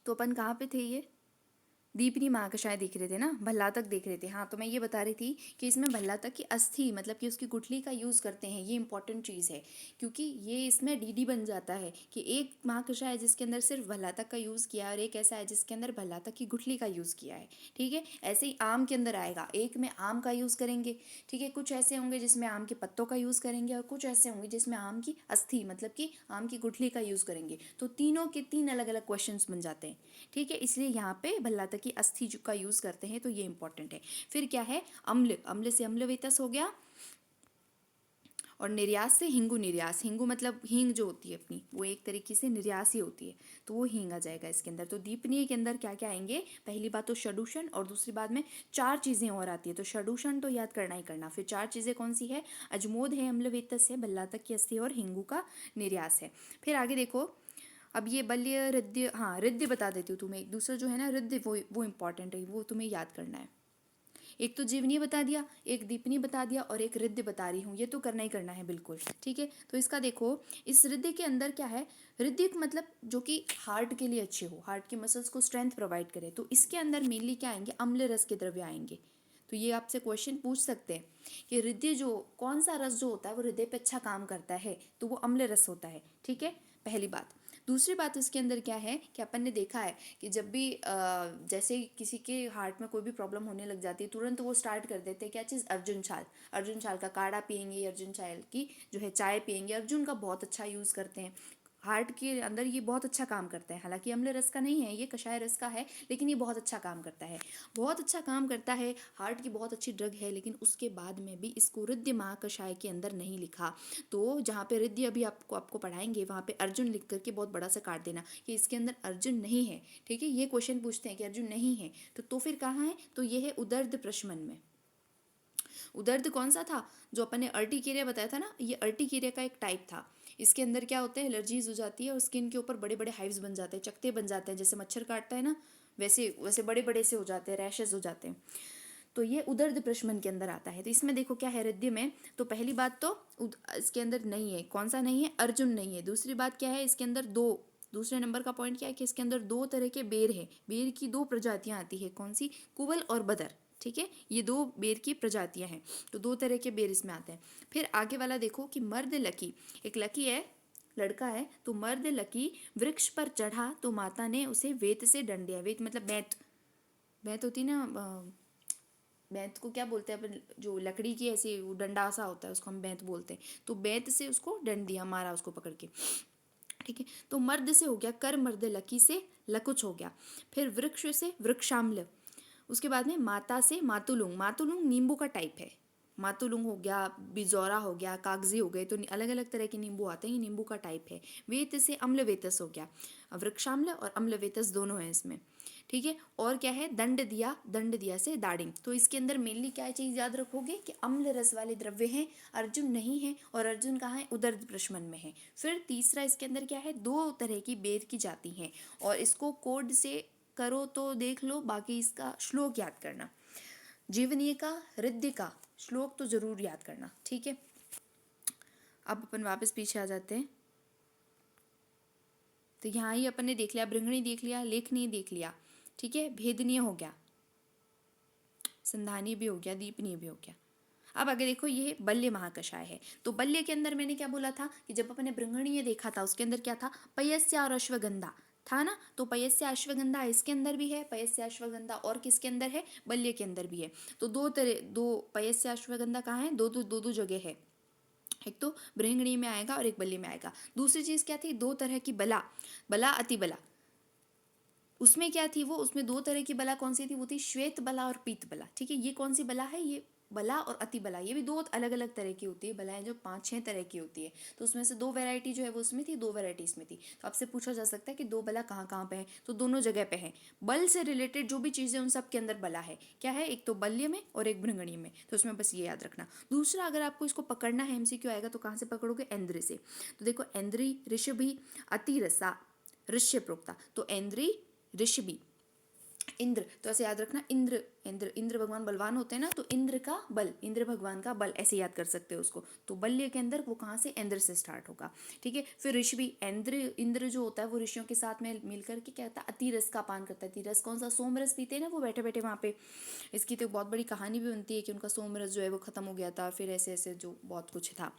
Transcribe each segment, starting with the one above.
तो अपन कहाँ पे थे, ये दीपनी महाकषाय देख रहे थे ना, भल्लातक देख रहे थे। हाँ, तो मैं ये बता रही थी कि इसमें भल्लातक की अस्थि मतलब कि उसकी गुठली का यूज़ करते हैं, ये इंपॉर्टेंट चीज़ है, क्योंकि ये इसमें डीडी बन जाता है कि एक महाकषाय है जिसके अंदर सिर्फ भल्लातक का यूज़ किया है और एक ऐसा है जिसके अंदर भल्लातक की गुठली का यूज़ किया है। ठीक है, ऐसे ही आम के अंदर आएगा, एक में आम का यूज़ करेंगे। ठीक है, कुछ ऐसे होंगे जिसमें आम के पत्तों का यूज़ करेंगे और कुछ ऐसे होंगे जिसमें आम की अस्थि मतलब कि आम की गुठली का यूज़ करेंगे। तो तीनों के तीन अलग अलग क्वेश्चंस बन जाते हैं। ठीक है, इसलिए यहाँ पे भल्लातक की अस्थि का यूज़ करते हैं, तो ये इंपॉर्टेंट है। फिर क्या है, अम्ल, अम्ल से अम्लवेतस हो गया, और निर्यास से हिंगु निर्यास। हिंगु मतलब हींग जो होती है अपनी, वो एक तरीके से निर्यास ही होती है, तो वो हींग आ जाएगा इसके अंदर। तो दीपनीय के अंदर क्या क्या आएंगे, पहली बात तो षडूषण, और दूसरी बात में चार चीज़ें और आती है। तो षडूषण तो याद करना ही करना। फिर चार चीज़ें कौन सी है, अजमोद है, अम्लवेतस है, भल्लातक की अस्थि और हिंगू का निर्यास है। फिर आगे देखो, अब ये बल्य हृदय, हाँ हृदय बता देती हूँ तुम्हें, एक दूसरा जो है ना हृदय, वो इंपॉर्टेंट है, वो तुम्हें याद करना है। एक तो जीवनी बता दिया, एक दीपनी बता दिया, और एक हृदय बता रही हूँ, ये तो करना ही करना है बिल्कुल। ठीक है, तो इसका देखो, इस हृदय के अंदर क्या है, हृदय मतलब जो कि हार्ट के लिए अच्छे हो, हार्ट के मसल्स को स्ट्रेंथ प्रोवाइड करे, तो इसके अंदर मेनली क्या आएंगे, अम्ल रस के द्रव्य आएंगे। तो ये आपसे क्वेश्चन पूछ सकते हैं कि हृदय जो कौन सा रस जो होता है वो हृदय पे अच्छा काम करता है, तो वो अम्ल रस होता है। ठीक है, पहली बात। दूसरी बात इसके अंदर क्या है कि अपन ने देखा है कि जब भी जैसे किसी के हार्ट में कोई भी प्रॉब्लम होने लग जाती है, तुरंत वो स्टार्ट कर देते हैं क्या चीज़, अर्जुन छाल। अर्जुन छाल का काढ़ा पियेंगे, अर्जुन छाल की जो है चाय पियेंगे, अर्जुन का बहुत अच्छा यूज़ करते हैं। हार्ट के अंदर ये बहुत अच्छा काम करता है, हालांकि अम्ल रस का नहीं है, ये कषाय रस का है, लेकिन ये बहुत अच्छा काम करता है, बहुत अच्छा काम करता है। हार्ट की बहुत अच्छी ड्रग है, लेकिन उसके बाद में भी इसको हृदय महाकषाय के अंदर नहीं लिखा। तो जहाँ पे हृदय अभी आपको पढ़ाएंगे, वहाँ पे अर्जुन लिख करके बहुत बड़ा सा काट देना कि इसके अंदर अर्जुन नहीं है। ठीक है, ये क्वेश्चन पूछते हैं कि अर्जुन नहीं है, तो फिर कहाँ है, तो ये है उदर्द प्रशमन में। उदर्द कौन सा था, जो अपन ने अर्टिकेरिया बताया था ना, ये अर्टिकेरिया का एक टाइप था। इसके अंदर क्या होता है, एलर्जीज हो जाती है और स्किन के ऊपर बड़े बड़े हाइव्स बन जाते हैं, चकते बन जाते हैं, जैसे मच्छर काटता है ना, वैसे वैसे बड़े बड़े से हो जाते हैं, रैशेज हो जाते हैं। तो ये उदर्द प्रशमन के अंदर आता है। तो इसमें देखो क्या है हृदय में, तो पहली बात तो इसके अंदर नहीं है, कौन सा नहीं है, अर्जुन नहीं है। दूसरी बात क्या है, इसके अंदर दो, दूसरे नंबर का पॉइंट क्या है कि इसके अंदर दो तरह के बेर है, बेर की दो प्रजातियां आती है, कौन सी, कुवल और बदर। ठीक है, ये दो बेर की प्रजातियां हैं, तो दो तरह के बेर इसमें आते हैं। फिर आगे वाला देखो कि मर्द लकी, एक लकी है, लड़का है, तो मर्द लकी वृक्ष पर चढ़ा तो माता ने उसे वेत से दंड दिया। वेत मतलब बैंत, बैंत होती ना, बैंत को क्या बोलते हैं अपन, जो लकड़ी की ऐसे वो डंडा सा होता है उसको हम बैंत बोलते हैं, तो बैंत से उसको दंड दिया, मारा उसको पकड़ के। ठीक है, तो मर्द से हो गया कर मर्द, लकी से लकुच हो गया। फिर वृक्ष से वृक्षाम्ल, उसके बाद में माता से मातुलुंग, मातुलुंग नींबू का टाइप है, मातुलुंग हो गया, बिजौरा हो गया, कागजी हो गए, तो अलग अलग तरह के नींबू आते हैं, ये नींबू का टाइप है। वेत से अम्लवेतस हो गया, वृक्षाम्ल और अम्लवेतस दोनों हैं इसमें। ठीक है, और क्या है, दंड दिया, दंड दिया से दाड़िम। तो इसके अंदर मेनली क्या चीज़ याद रखोगे कि अम्ल रस वाले द्रव्य हैं, अर्जुन नहीं है, और अर्जुन कहाँ है, उदर्द प्रशमन में है। फिर तीसरा इसके अंदर क्या है, दो तरह की बेर की जाति हैं, और इसको कोड से करो तो देख लो, बाकी इसका श्लोक याद करना, जीवनीय का, हृदय का श्लोक तो जरूर याद करना। ठीक है, अब अपन वापस पीछे आ जाते हैं। तो यहाँ ही अपन ने देख लिया, भृंगणी देख लिया, लेखनी देख लिया। ठीक है, भेदनीय हो गया, संधानी भी हो गया, दीपनीय भी हो गया। अब आगे देखो, ये बल्य महाकषाय है। तो बल्य के अंदर मैंने क्या बोला था कि जब अपन ने भृंगणीय देखा था, उसके अंदर क्या था, पयस्या और अश्वगंधा था ना, तो पयस्या अश्वगंधा इसके अंदर भी है, पयस्या अश्वगंधा और किसके अंदर है, बल्य के अंदर भी है। तो दो तरह, दो पयस्या अश्वगंधा कहाँ है, दो जगह है, एक तो भृंगणी में आएगा और एक बल्य में आएगा। दूसरी चीज क्या थी, दो तरह की बला, बला अति बला, उसमें क्या थी, वो उसमें दो तरह की बला कौन सी थी, वो थी श्वेत बला और पीत बला। ठीक है, ये कौन सी बला है, ये बला और अति बला, ये भी दो अलग अलग तरह की होती है, बलाएं जो 5-6 तरह की होती है। तो उसमें से दो वैरायटी जो है वो उसमें थी, दो वैरायटी इसमें थी। तो आपसे पूछा जा सकता है कि दो बला कहाँ कहाँ पे है, तो दोनों जगह पे है। बल से रिलेटेड जो भी चीज़ें उन सब के अंदर बला है, क्या है, एक तो बल्य में और एक भृंगणी में, तो उसमें बस ये याद रखना। दूसरा, अगर आपको इसको पकड़ना है, MCQ आएगा, तो कहाँ से पकड़ोगे, ऐन्द्री से। तो देखो, ऐन्द्री ऋषभि अति रसा ऋष्य प्रोक्ता, तो ऐन्द्री ऋषभि, इंद्र, तो ऐसे याद रखना, इंद्र इंद्र इंद्र भगवान बलवान होते हैं ना, तो इंद्र का बल, इंद्र भगवान का बल, ऐसे याद कर सकते हो उसको। तो बल्य के अंदर वो कहाँ से, इंद्र से स्टार्ट होगा। ठीक है, फिर ऋषि भी, इंद्र इंद्र जो होता है वो ऋषियों के साथ में मिलकर के क्या होता है, अतिरस का पान करता है। अतिरस कौन सा, सोमरस पीते हैं ना वो बैठे बैठे वहाँ पे। इसकी तो बहुत बड़ी कहानी भी बनती है कि उनका सोमरस जो है वो खत्म हो गया था, फिर ऐसे ऐसे जो बहुत कुछ था।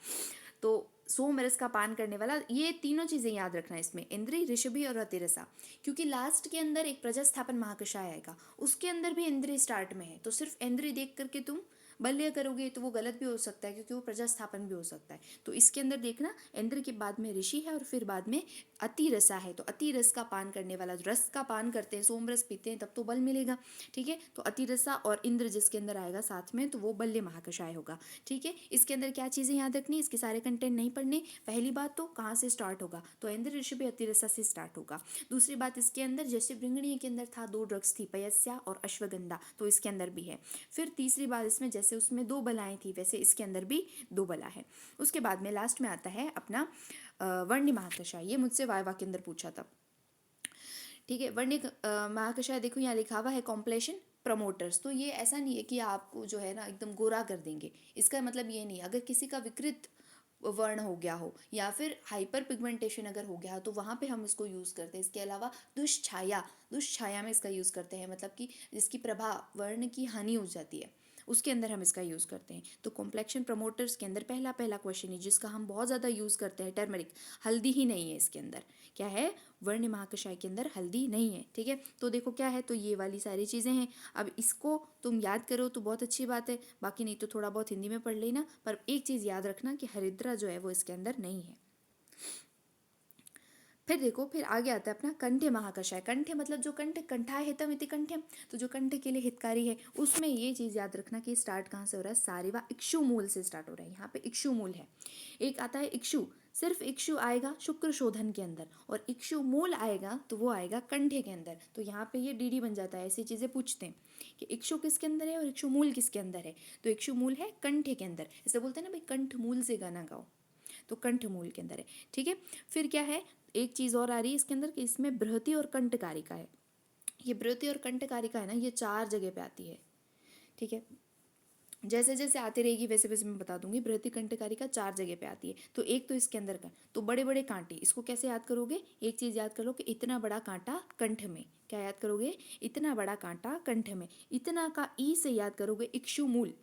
तो सोमरस का पान करने वाला, ये तीनों चीज़ें याद रखना इसमें, इंद्री, ऋषभि और अतिरसा। क्योंकि लास्ट के अंदर एक प्रजास्थापन महाकषाय आएगा, उसके अंदर भी इंद्री स्टार्ट में है, तो सिर्फ इंद्री देख करके तुम बल्य करोगे तो वो गलत भी हो सकता है, क्योंकि वो प्रजास्थापन भी हो सकता है। तो इसके अंदर देखना, इंद्र के बाद में ऋषि है और फिर बाद में अतिरसा है। तो अतिरस का पान करने वाला, रस का पान करते हैं, सोमरस पीते हैं, तब तो बल मिलेगा। ठीक है, तो अतिरसा और इंद्र जिसके अंदर आएगा साथ में, तो वो बल्य महाकषाय होगा। ठीक है, इसके अंदर क्या चीज़ें याद रखनी, इसके सारे कंटेंट नहीं पढ़ने। पहली बात तो कहाँ से स्टार्ट होगा, तो इंद्र ऋषभ अतिरसा से स्टार्ट होगा। दूसरी बात, इसके अंदर जैसे भृंगणीय के अंदर था, 2 ड्रग्स थी, पयस्या और अश्वगंधा, तो इसके अंदर भी है। फिर तीसरी बात, इसमें जैसे उसमें 2 बलाएं थी, वैसे इसके अंदर भी 2 बला है। उसके बाद में लास्ट में आता है अपना वर्ण्य महाकषाय। ये मुझसे वाइवा के अंदर पूछा था। ठीक है, वर्ण्य महाकषाय देखो यहाँ लिखा हुआ है, कॉम्प्लेशन प्रमोटर्स। तो ये ऐसा नहीं है कि आपको जो है ना एकदम गोरा कर देंगे, इसका मतलब ये नहीं। अगर किसी का विकृत वर्ण हो गया हो या फिर हाइपर पिगमेंटेशन अगर हो गया हो, तो वहाँ पे हम इसको यूज़ करते हैं। इसके अलावा दुष्छाया, दुष्छाया में इसका यूज़ करते हैं, मतलब कि जिसकी प्रभा वर्ण की हानि हो जाती है, उसके अंदर हम इसका यूज़ करते हैं। तो कॉम्प्लेक्शन प्रमोटर्स के अंदर पहला पहला क्वेश्चन है जिसका हम बहुत ज़्यादा यूज़ करते हैं, टर्मरिक। हल्दी ही नहीं है इसके अंदर, क्या है, वर्ण महाकषाय के अंदर हल्दी नहीं है। ठीक है, तो देखो क्या है, तो ये वाली सारी चीज़ें हैं। अब इसको तुम याद करो तो बहुत अच्छी बात है, बाकी नहीं तो थोड़ा बहुत हिंदी में पढ़ लेना। पर एक चीज़ याद रखना कि हरिद्रा जो है वो इसके अंदर नहीं है। फिर देखो, फिर आगे आता है अपना कंठ्य महाकषाय। कंठ्य मतलब जो कंठ, कंठाय हितम इति कंठ्यम, तो जो कंठ के लिए हितकारी है, उसमें ये चीज़ याद रखना कि स्टार्ट कहाँ से हो रहा है, सारिवा इक्षु मूल से स्टार्ट हो रहा है। यहाँ पे इक्षु मूल है। एक आता है इक्षु, सिर्फ इक्षु आएगा शुक्र शोधन के अंदर, और इक्षु मूल आएगा तो वो आएगा कंठ्य के अंदर। तो यहाँ पे ये डीडी बन जाता है, ऐसी चीज़ें पूछते हैं कि इक्षु किसके अंदर है और इक्षु मूल किसके अंदर है। तो इक्षु मूल है कंठ्य के अंदर, इसे बोलते हैं ना भाई, कंठ मूल से गाना गाओ, तो कंठ मूल के अंदर है। ठीक है, फिर क्या है, एक चीज़ और आ रही है इसके अंदर कि इसमें बृहति और कंठकारिका है। ये बृहति और कंठकारिका है ना, ये 4 जगह पे आती है। ठीक है, जैसे जैसे आती रहेगी वैसे वैसे मैं बता दूंगी। बृहति कंठकारिका 4 जगह पे आती है। तो एक तो इसके अंदर का, तो बड़े बड़े कांटे, इसको कैसे याद करोगे, एक चीज़ याद करो कि इतना बड़ा कांटा कंठ में, क्या याद करोगे, इतना बड़ा कांटा कंठ में, इतना का ई से याद करोगे इक्षु मूल।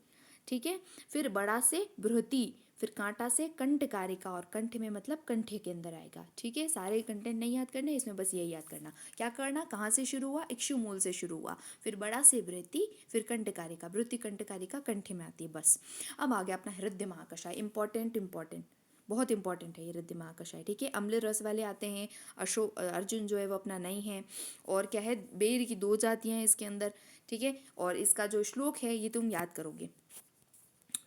ठीक है, फिर बड़ा से बृहति, फिर कांटा से कंठकारिका, और कंठ में मतलब कंठे के अंदर आएगा। ठीक है, सारे कंटेंट नहीं याद करने, इसमें बस यही याद करना। क्या करना, कहाँ से शुरू हुआ, इक्षु मूल से शुरू हुआ, फिर बड़ा से वृत्ति, फिर कंठकारिका, वृत्ति कंठकारिका कंठे में आती है, बस। अब आ गया अपना हृदय महाकषाय। इंपॉर्टेंट इंपॉर्टेंट, बहुत इंपॉर्टेंट है ये हृदय महाकषाय। ठीक है, अम्ल रस वाले आते हैं, अर्जुन जो है वो अपना नहीं है। और क्या है, बेर की 2 जातियाँ हैं इसके अंदर। ठीक है, और इसका जो श्लोक है ये तुम याद करोगे,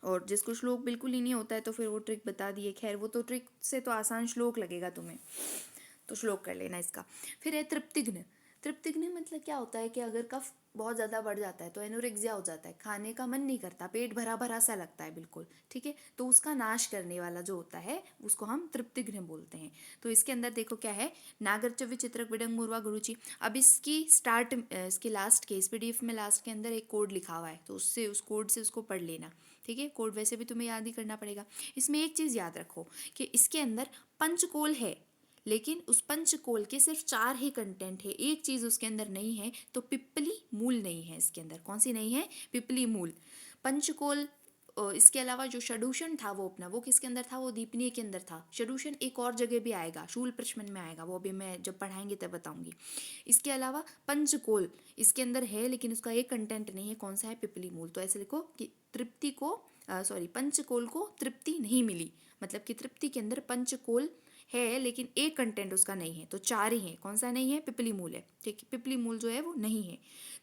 और जिसको श्लोक बिल्कुल ही नहीं होता है तो फिर वो ट्रिक बता दिए। खैर वो तो ट्रिक से तो आसान श्लोक लगेगा तुम्हें, तो श्लोक कर लेना इसका। फिर है तृप्तिघ्न। तृप्तिघ्न मतलब क्या होता है कि अगर कफ बहुत ज़्यादा बढ़ जाता है तो एनोरेक्सिया हो जाता है, खाने का मन नहीं करता, पेट भरा भरा सा लगता है बिल्कुल। ठीक है, तो उसका नाश करने वाला जो होता है उसको हम तृप्तिघ्न बोलते हैं। तो इसके अंदर देखो क्या है, नागरचव्य चित्रक विडंग मुर्वा गुरुचि। अब इसकी स्टार्ट, इसके लास्ट के, इस PDF में लास्ट के अंदर एक कोड लिखा हुआ है, तो उससे, उस कोड से उसको पढ़ लेना। ठीक है, कोड वैसे भी तुम्हें याद ही करना पड़ेगा। इसमें एक चीज़ याद रखो कि इसके अंदर पंचकोल है, लेकिन उस पंचकोल के सिर्फ 4 ही कंटेंट है, एक चीज़ उसके अंदर नहीं है, तो पिप्पली मूल नहीं है इसके अंदर। कौन सी नहीं है, पिप्पली मूल। पंचकोल, इसके अलावा जो षडूषण था वो अपना, वो किसके अंदर था, वो दीपनीय के अंदर था। षडूषण एक और जगह भी आएगा, शूल प्रश्मन में आएगा, वो अभी मैं जब पढ़ाएंगे तब बताऊंगी। इसके अलावा पंचकोल इसके अंदर है, लेकिन उसका एक कंटेंट नहीं है, कौन सा है, पिपली मूल। तो ऐसे लिखो कि तृप्ति को, सॉरी, पंचकोल को तृप्ति नहीं मिली, मतलब कि तृप्ति के अंदर पंचकोल है लेकिन एक कंटेंट उसका नहीं है, तो 4 ही है। कौन सा नहीं है, पिपली मूल है। ठीक है, पिपली मूल जो है वो नहीं है।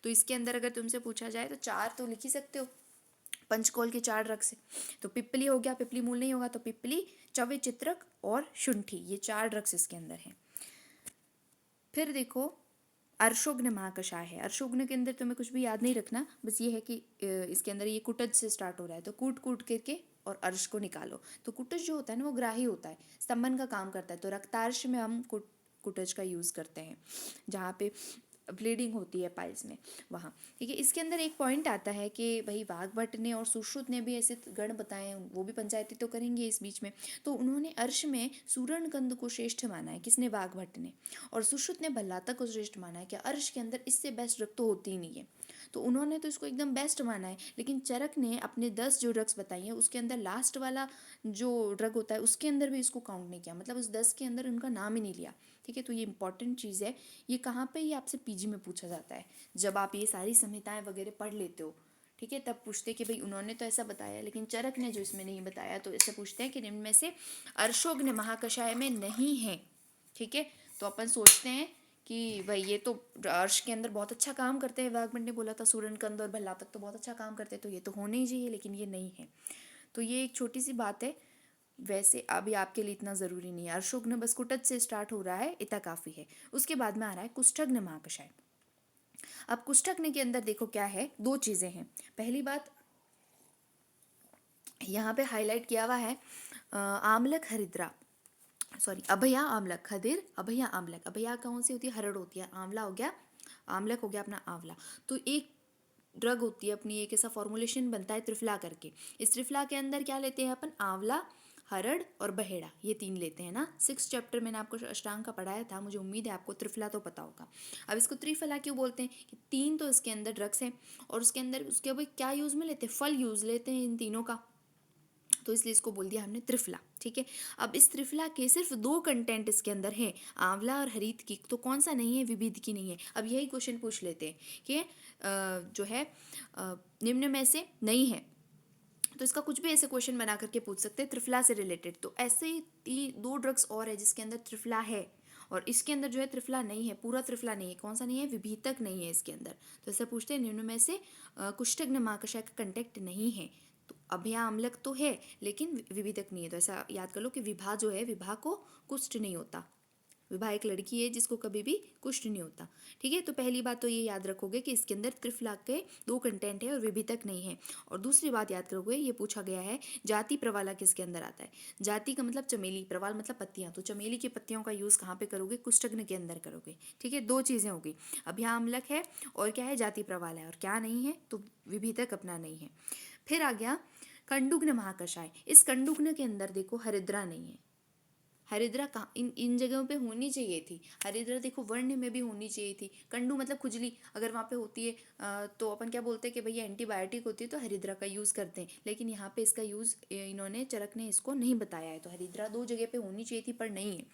तो इसके अंदर अगर तुमसे पूछा जाए तो 4 तो लिख ही सकते हो, पंचकोल के 4 ड्रग्स से। तो पिपली हो गया, पिपली मूल नहीं होगा, तो पिपली, चव्य चित्रक और शुंठी, ये 4 ड्रग्स इसके अंदर हैं। फिर देखो अर्शोग्न महाकषाय है। अर्शोग्न के अंदर तुम्हें कुछ भी याद नहीं रखना, बस ये है कि इसके अंदर ये कुटज से स्टार्ट हो रहा है, तो कूट कूट करके और अर्श को निकालो। तो कुटज जो होता है ना वो ग्राही होता है, स्तंभन का काम करता है। तो रक्तार्श में हम कुटज का यूज़ करते हैं, जहाँ पे ब्लीडिंग होती है पाइल्स में वहाँ, ठीक है। इसके अंदर एक पॉइंट आता है कि भाई वाग्भट ने और सुश्रुत ने भी ऐसे गण बताए हैं, वो भी पंचायती तो करेंगे इस बीच में। तो उन्होंने अर्श में सूरणकंद को श्रेष्ठ माना है, किसने? वाग्भट ने। और सुश्रुत ने भल्लातक को श्रेष्ठ माना है कि अर्श के अंदर इससे बेस्ट ड्रग तो होती ही नहीं है, तो उन्होंने तो इसको एकदम बेस्ट माना है। लेकिन चरक ने अपने 10 जो ड्रग्स बताई हैं उसके अंदर लास्ट वाला जो ड्रग होता है उसके अंदर भी इसको काउंट नहीं किया, मतलब उस 10 के अंदर उनका नाम ही नहीं लिया, ठीक है। तो ये इंपॉर्टेंट चीज़ है। ये कहाँ पे? ये आपसे पीजी में पूछा जाता है, जब आप ये सारी संहिताएं वगैरह पढ़ लेते हो, ठीक है, तब पूछते कि भाई उन्होंने तो ऐसा बताया लेकिन चरक ने जो इसमें नहीं बताया, तो ऐसे पूछते हैं कि निम्न में से अर्शोग्न महाकषाय में नहीं है, ठीक है। तो अपन सोचते हैं कि भाई ये तो अर्श के अंदर बहुत अच्छा काम करते हैं, वाग्भट ने बोला था सूरनकंद और भल्लातक तो बहुत अच्छा काम करते हैं, तो ये तो होने ही चाहिए, लेकिन ये नहीं है। तो ये एक छोटी सी बात है, वैसे अभी आपके लिए इतना ज़रूरी नहीं है। अर्शोग्न बस कुटज से स्टार्ट हो रहा है, इतना काफ़ी है। उसके बाद में आ रहा है कुष्ठग्न महाकषाय। अब कुष्ठग्न के अंदर देखो क्या है, दो चीज़ें हैं। पहली बात यहाँ पे हाईलाइट किया हुआ है आम्लक हरिद्रा, सॉरी अभया आम्लक, खदिर अभया आम्लक। अभया कौन सी होती है? हरड़ होती है। आंवला हो गया, आम्लक हो गया अपना आंवला। तो एक ड्रग होती है अपनी, एक ऐसा फॉर्मुलेशन बनता है त्रिफला करके। इस त्रिफला के अंदर क्या लेते हैं अपन? आंवला, हरड़ और बहेड़ा, ये 3 लेते हैं ना। 6 चैप्टर मैंने आपको अष्टांग का पढ़ाया था, मुझे उम्मीद है आपको त्रिफला तो पता होगा। अब इसको त्रिफला क्यों बोलते हैं? कि 3 तो इसके अंदर ड्रग्स हैं और उसके अंदर उसके भाई क्या यूज़ में लेते हैं? फल यूज़ लेते हैं इन तीनों का, तो इसलिए इसको बोल दिया हमने त्रिफला, ठीक है। अब इस त्रिफला के सिर्फ 2 कंटेंट इसके अंदर हैं, आंवला और हरित की, तो कौन सा नहीं है? विविध की नहीं है। अब यही क्वेश्चन पूछ लेते हैं कि जो है निम्न में से नहीं है, तो इसका कुछ भी ऐसे क्वेश्चन बना करके पूछ सकते हैं त्रिफला से रिलेटेड। तो ऐसे ही 2 ड्रग्स और है जिसके अंदर त्रिफला है और इसके अंदर जो है त्रिफला नहीं है, पूरा त्रिफला नहीं है। कौन सा नहीं है? विभीतक नहीं है इसके अंदर। तो ऐसा पूछते हैं निम्न में से कुष्ठग्न महाकषाय का कंटेक्ट नहीं है। तो अभया आम्लक तो है लेकिन विभीतक नहीं है। तो ऐसा याद कर लो कि विभा जो है, विभा को कुष्ठ नहीं होता। विभा एक लड़की है जिसको कभी भी कुष्ठ नहीं होता, ठीक है। तो पहली बात तो ये याद रखोगे कि इसके अंदर त्रिफला के 2 कंटेंट है और विभितक नहीं है। और दूसरी बात याद करोगे, ये पूछा गया है जाति प्रवाला किसके अंदर आता है? जाति का मतलब चमेली, प्रवाल मतलब पत्तियां, तो चमेली की पत्तियों का यूज़ कहाँ पे करोगे? कुष्ठग्न के अंदर करोगे, ठीक है। 2 चीज़ें होगी, अब यहाँ अम्लक है और क्या है? जाति प्रवाल है, और क्या नहीं है? तो विभितक अपना नहीं है। फिर आ गया कंडुग्न महाकषाय। इस कंडुग्न के अंदर देखो हरिद्रा नहीं है। हरिद्रा कहाँ इन जगहों पे होनी चाहिए थी। हरिद्रा देखो वर्ण में भी होनी चाहिए थी। कंडू मतलब खुजली, अगर वहाँ पे होती है तो अपन क्या बोलते हैं कि भैया एंटीबायोटिक होती है तो हरिद्रा का यूज़ करते हैं, लेकिन यहाँ पे इसका यूज़ इन्होंने, चरक ने इसको नहीं बताया है। तो हरिद्रा 2 जगह पे होनी चाहिए थी पर नहीं है।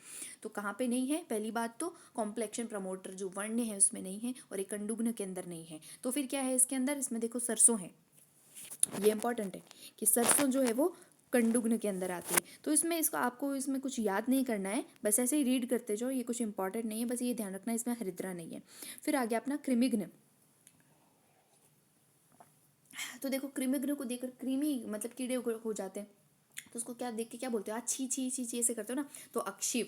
तो कहाँ पे नहीं है? पहली बात तो कॉम्प्लेक्शन प्रमोटर जो वर्ण है उसमें नहीं है, और एक कंडुग्न के अंदर नहीं है। तो फिर क्या है इसके अंदर? इसमें देखो सरसों है, ये इंपॉर्टेंट है कि सरसों जो है वो कंडुग्न के अंदर आती है। तो इसमें इसको आपको इसमें कुछ याद नहीं करना है, बस ऐसे ही रीड करते जाओ, ये कुछ इंपॉर्टेंट नहीं है, बस ये ध्यान रखना इसमें हरिद्रा नहीं है। फिर आ गया अपना कृमिघ्न। तो देखो कृमिघ्न को देखकर कृमि मतलब कीड़े हो जाते हैं, तो उसको क्या देख के क्या बोलते हो? आज छी छी छी छी ऐसे करते हो ना, तो अक्षिव,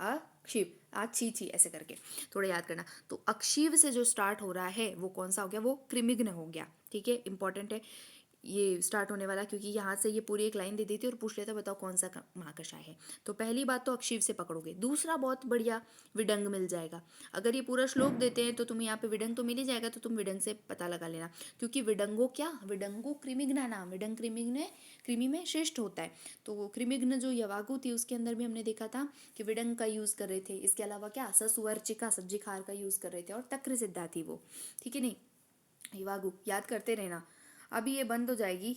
अक्षिव, आज छी छी ऐसे करके थोड़ा याद करना। तो अक्षिव से जो स्टार्ट हो रहा है वो कौन सा हो गया? वो कृमिघ्न हो गया, ठीक है। इंपॉर्टेंट है ये स्टार्ट होने वाला, क्योंकि यहाँ से ये पूरी एक लाइन दे देती है और पूछ लेता बताओ कौन सा महाकषाय है। तो पहली बात तो अक्षिव से पकड़ोगे। दूसरा बहुत बढ़िया विडंग मिल जाएगा। अगर ये पूरा श्लोक देते हैं तो तुम्हें यहाँ पे विडंग तो मिल ही जाएगा, तो तुम विडंग से पता लगा लेना, क्योंकि विडंगो क्या? विडंगो कृमिघ्ना नाम, विडंग कृमिघ्न कृमि में श्रेष्ठ होता है। तो कृमिघ्न जो यवागु थी उसके अंदर भी हमने देखा था कि विडंग का यूज़ कर रहे थे। इसके अलावा क्या? ससुवर्चिका सब्जी खार का यूज़ कर रहे थे, और तक्र सिद्धा थी वो, ठीक है। नहीं यवागु याद करते रहना। अभी ये बंद हो जाएगी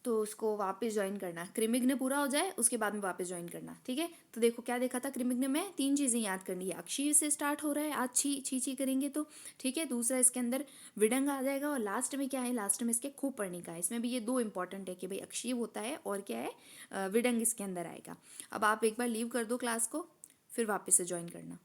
तो उसको वापस ज्वाइन करना, कृमिघ्न पूरा हो जाए उसके बाद में वापस ज्वाइन करना, ठीक है। तो देखो क्या देखा था कृमिघ्न में? 3 चीज़ें याद करनी है। अक्षीर से स्टार्ट हो रहा है, आज छी छी छी करेंगे तो, ठीक है। दूसरा इसके अंदर विडंग आ जाएगा, और लास्ट में क्या है? लास्ट में इसके खूब पढ़ने का है। इसमें भी ये 2 इंपॉर्टेंट है कि भाई अक्षीर होता है और क्या है? विडंग इसके अंदर आएगा। अब आप एक बार लीव कर दो क्लास को, फिर वापस से ज्वाइन करना।